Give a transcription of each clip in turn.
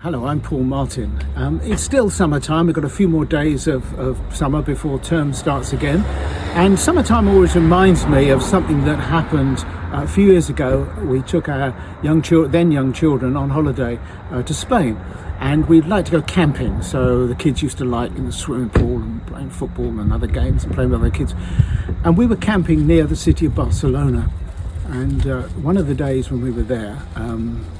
Hello, I'm Paul Martin. It's still summertime. We've got a few more days of summer before term starts again. And summertime always reminds me of something that happened a few years ago. We took our young children on holiday to Spain. And we'd like to go camping. So the kids used to like in the swimming pool and playing football and other games and playing with other kids. And we were camping near the city of Barcelona. And one of the days when we were there,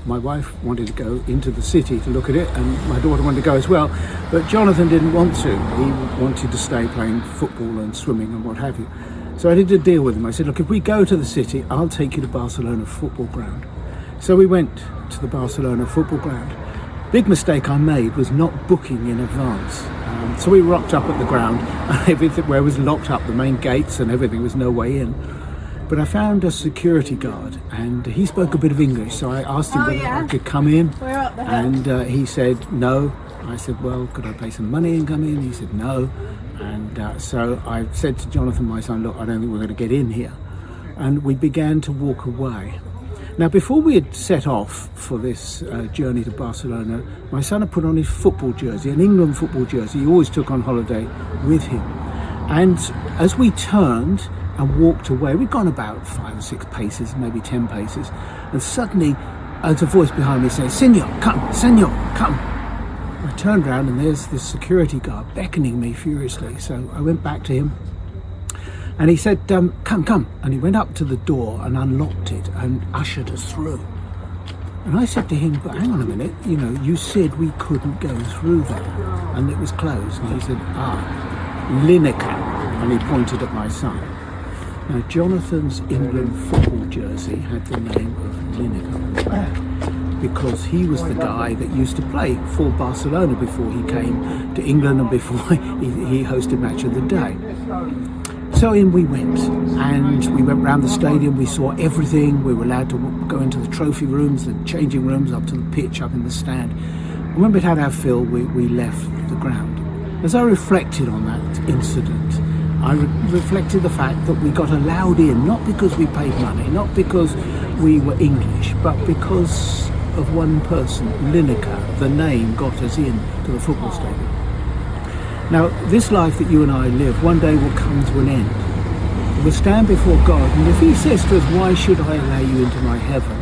my wife wanted to go into the city to look at it, and my daughter wanted to go as well, but Jonathan didn't want to. He wanted to stay playing football and swimming and what have you. So I did a deal with him. I said, look, if we go to the city, I'll take you to Barcelona football ground. So we went to the Barcelona football ground. Big mistake I made was not booking in advance. So we rocked up at the ground, and everywhere was locked up, the main gates and everything, was no way in. But I found a security guard, and he spoke a bit of English, so I asked him whether I could come in, and he said no. I said, well, could I pay some money and come in? He said no. And so I said to Jonathan, my son, look, I don't think we're going to get in here. And we began to walk away. Now, before we had set off for this journey to Barcelona, my son had put on his football jersey, an England football jersey he always took on holiday with him. And as we turned and walked away, we'd gone about 5 or 6 paces, maybe 10 paces, and suddenly there's a voice behind me saying, Senor, come, I turned around and there's this security guard beckoning me furiously. So I went back to him and he said, come. And he went up to the door and unlocked it and ushered us through. And I said to him, but hang on a minute, you said we couldn't go through there and it was closed. And he said, Lineker. And he pointed at my son. Now, Jonathan's England football jersey had the name of Lineker because he was the guy that used to play for Barcelona before he came to England and before he hosted Match of the Day. So in we went, and we went round the stadium. We saw everything. We were allowed to go into the trophy rooms, the changing rooms, up to the pitch, up in the stand. And when we'd had our fill, we left the ground. As I reflected on that incident, I reflected the fact that we got allowed in, not because we paid money, not because we were English, but because of one person, Lineker. The name got us in to the football stadium. Now, this life that you and I live, one day will come to an end. We'll stand before God, and if he says to us, why should I allow you into my heaven?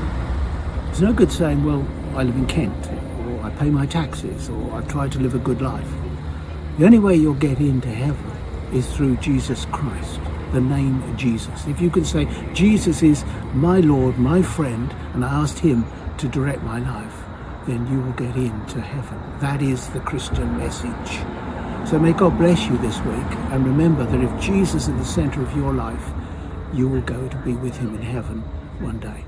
It's no good saying, well, I live in Kent, or I pay my taxes, or I've tried to live a good life. The only way you'll get into heaven is through Jesus Christ, the name of Jesus. If you can say, Jesus is my Lord, my friend, and I asked him to direct my life, then you will get into heaven. That is the Christian message. So may God bless you this week, and remember that if Jesus is the center of your life, you will go to be with him in heaven one day.